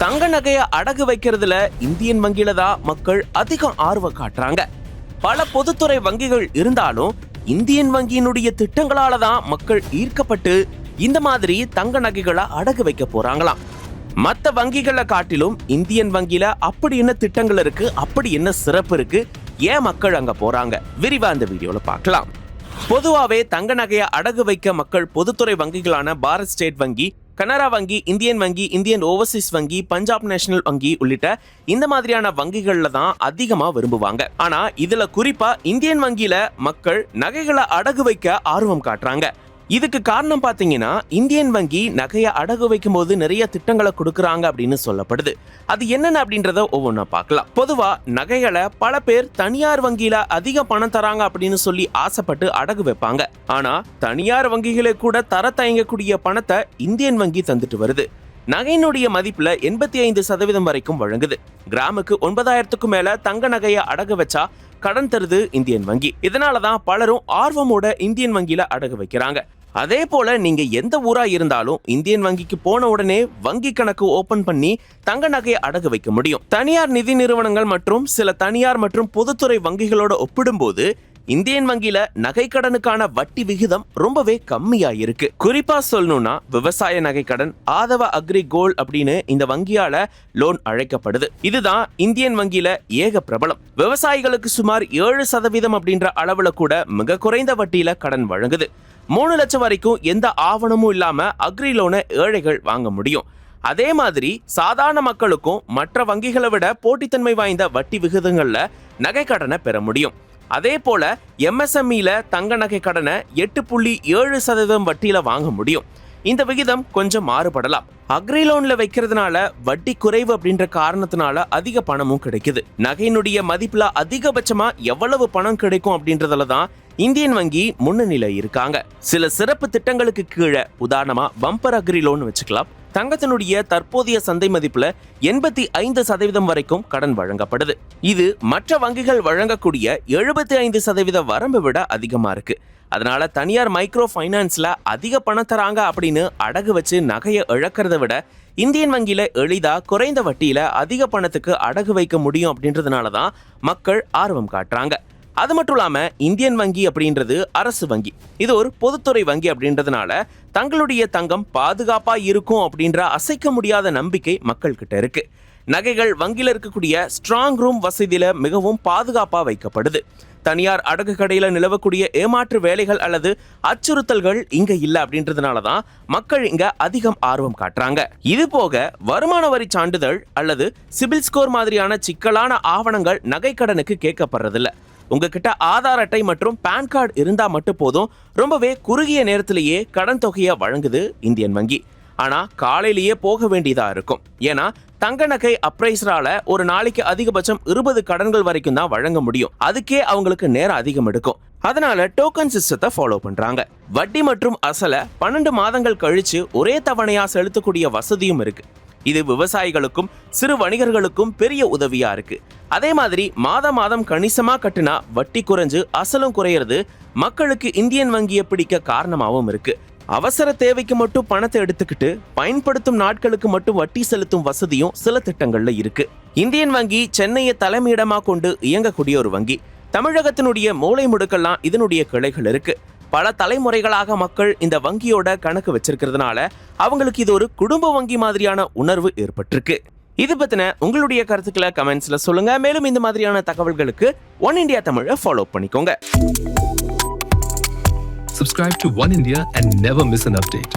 தங்க நகைய அடகு வைக்கிறதுல இந்தியன் வங்கியில தான் மக்கள் அதிகம் ஆர்வம் காட்டுறாங்க. பல பொதுத்துறை வங்கிகள் இருந்தாலும் இந்தியன் வங்கியினுடைய திட்டங்களால தான் மக்கள் ஈர்க்கப்பட்டு இந்த மாதிரி தங்க நகைகளை அடகு வைக்க போறாங்களாம். மற்ற வங்கிகளை காட்டிலும் இந்தியன் வங்கியில அப்படி என்ன திட்டங்கள் இருக்கு, அப்படி என்ன சிறப்பு இருக்கு, ஏன் மக்கள் அங்க போறாங்க, விரிவா இந்த வீடியோல பார்க்கலாம். பொதுவாவே தங்க நகையை அடகு வைக்க மக்கள் பொதுத்துறை வங்கிகளான பாரத் ஸ்டேட் வங்கி, கனரா வங்கி, இந்தியன் வங்கி, இந்தியன் ஓவர்சீஸ் வங்கி, பஞ்சாப் நேஷனல் வங்கி உள்ளிட்ட இந்த மாதிரியான வங்கிகள்ல தான் அதிகமா விரும்புவாங்க. ஆனா இதுல குறிப்பா இந்தியன் வங்கியில மக்கள் நகைகளை அடகு வைக்க ஆர்வம் காட்டுறாங்க. இதுக்கு காரணம் பாத்தீங்கன்னா, இந்தியன் வங்கி நகையை அடகு வைக்கும் போது நிறைய திட்டங்களை கொடுக்கறாங்க அப்படின்னு சொல்லப்படுது. அது என்னென்ன அப்படின்றத ஒவ்வொன்றா பார்க்கலாம். பொதுவா நகைகளை பல பேர் தனியார் வங்கியில அதிக பணம் தராங்க அப்படின்னு சொல்லி ஆசைப்பட்டு அடகு வைப்பாங்க. ஆனா தனியார் வங்கிகளே கூட தர தயங்கக்கூடிய பணத்தை இந்தியன் வங்கி தந்துட்டு வருது. நகையினுடைய மதிப்புல 85% வரைக்கும் வழங்குது. கிராமுக்கு 9,000க்கும் மேல தங்க நகையை அடகு வச்சா கடன் தருது இந்தியன் வங்கி. இதனாலதான் பலரும் ஆர்வமோட இந்தியன் வங்கியில அடகு வைக்கிறாங்க. அதே போல நீங்க எந்த ஊரா இருந்தாலும் இந்தியன் வங்கிக்கு போன உடனே வங்கி கணக்கு ஓபன் பண்ணி தங்க நகையை அடகு வைக்க முடியும். தனியார் நிதி நிறுவனங்கள் மற்றும் சில தனியார் மற்றும் பொதுத்துறை வங்கிகளோட ஒப்பிடும்போது இந்தியன் வங்கியில நகை கடனுக்கான வட்டி விகிதம் ரொம்பவே கம்மியா இருக்கு. குறிப்பா சொல்லணும்னா விவசாய நகை கடன், ஆதவ அக்ரி கோல்ட் அப்படின்னு இந்த வங்கியால லோன் அழைக்கப்படுது. இதுதான் இந்தியன் வங்கியில ஏக பிரபலம். விவசாயிகளுக்கு சுமார் 7% அப்படின்ற அளவுல கூட மிக குறைந்த வட்டியில கடன் வழங்குது. 3 லட்சம் வரைக்கும் எந்த ஆவணமும் இல்லாம அக்ரி லோனை ஏழைகள் வாங்க முடியும். அதே மாதிரி சாதாரண மக்களுக்கும் மற்ற வங்கிகளை விட போட்டித்தன்மை வாய்ந்த வட்டி விகிதங்கள்ல நகை கடனை பெற முடியும். அதே போல MSMEல தங்க நகை கடனை 8.7% வட்டியில வாங்க முடியும். இந்த விகிதம் கொஞ்சம் மாறுபடலாம். அக்ரி லோன்ல வைக்கிறதுனால வட்டி குறைவு அப்படின்ற காரணத்தினால அதிக பணமும் கிடைக்குது. நகையினுடைய மதிப்புல அதிகபட்சமா எவ்வளவு பணம் கிடைக்கும் அப்படின்றதுல தான் இந்தியன் வங்கி முன்னணியில இருக்காங்க. சில சிறப்பு திட்டங்களுக்கு கீழே உதாரணமா பம்பர் அக்ரி லோன் வச்சுக்கலாம். தங்கத்தினுடைய தற்போதைய சந்தை மதிப்புல 85% வரைக்கும் கடன் வழங்கப்படுது. இது மற்ற வங்கிகள் வழங்கக்கூடிய 75% வரம்பை விட அதிகமா இருக்கு. அதனால தனியார் மைக்ரோ ஃபைனான்ஸ்ல அதிக பணம் தராங்க அப்படின்னு அடகு வச்சு நகையை இழக்கிறத விட இந்தியன் வங்கியில எளிதா குறைந்த வட்டியில அதிக பணத்துக்கு அடகு வைக்க முடியும் அப்படின்றதுனாலதான் மக்கள் ஆர்வம் காட்டுறாங்க. அது மட்டும் இல்லாம இந்தியன் வங்கி அப்படின்றது அரசு வங்கி. இது ஒரு பொதுத்துறை வங்கி அப்படின்றதுனால தங்களுடைய தங்கம் பாதுகாப்பா இருக்கும் அப்படின்ற அசைக்க முடியாத நம்பிக்கை மக்கள் கிட்ட இருக்கு. நகைகள் வங்கியில இருக்கக்கூடிய ஸ்ட்ராங் ரூம் வசதியில மிகவும் பாதுகாப்பா வைக்கப்படுது. தனியார் அடகு கடையில நிலவக்கூடிய ஏமாற்று வேலைகள் அல்லது அச்சுறுத்தல்கள் இங்க இல்ல அப்படின்றதுனாலதான் மக்கள் இங்க அதிகம் ஆர்வம் காட்டுறாங்க. இது போக வருமான வரி சான்றிதழ் அல்லது சிபில் ஸ்கோர் மாதிரியான சிக்கலான ஆவணங்கள் நகை கடனுக்கு கேட்கப்படுறதில்ல. உங்ககிட்ட ஆதார் அட்டை மற்றும் பான் கார்டு இருந்தா மட்டும் போதும். ரொம்பவே குறுகிய நேரத்திலேயே கடன் தொகையை வழங்குது இந்தியன் வங்கி. ஆனா காலையிலேயே போக வேண்டியதா இருக்கும். ஏன்னா தங்க நகை அப்ரைசரால ஒரு நாளைக்கு அதிகபட்சம் 20 கடன்கள் வரைக்கும் தான் வழங்க முடியும். அதுக்கே அவங்களுக்கு நேரம் அதிகம் எடுக்கும். அதனால டோக்கன் சிஸ்டத்தை ஃபாலோ பண்றாங்க. வட்டி மற்றும் அசலை 12 மாதங்கள் கழிச்சு ஒரே தவணையா செலுத்தக்கூடிய வசதியும் இருக்கு. இது விவசாயிகளுக்கும் சிறு வணிகர்களுக்கும் பெரிய உதவியா இருக்கு. அதே மாதிரி மாதம் கணிசமா கட்டினா வட்டி குறைஞ்சு அசலும் குறையிறது மக்களுக்கு இந்தியன் வங்கியை பிடிக்க காரணமாகவும் இருக்கு. அவசர தேவைக்கு மட்டும் பணத்தை எடுத்துக்கிட்டு பயன்படுத்தும் நாட்களுக்கு மட்டும் வட்டி செலுத்தும் வசதியும் சில திட்டங்கள்ல இருக்கு. இந்தியன் வங்கி சென்னையை தலைமையிடமா கொண்டு இயங்கக்கூடிய ஒரு வங்கி. தமிழகத்தினுடைய மூலை முடுக்கெல்லாம் இதனுடைய கிளைகள் இருக்கு. பல தலைமுறைகளாக மக்கள் இந்த வங்கியோட கணக்கு வச்சிருக்கிறதுனால அவங்களுக்கு இது ஒரு குடும்ப வங்கி மாதிரியான உணர்வு ஏற்பட்டிருக்கு. இது பத்தின உங்களுடைய கருத்துக்களை கமெண்ட்ஸ்ல சொல்லுங்க. மேலும் இந்த மாதிரியான தகவல்களுக்கு ஒன் இந்தியா தமிழை ஃபாலோ பண்ணிக்கோங்க. Subscribe to One India and never miss an update.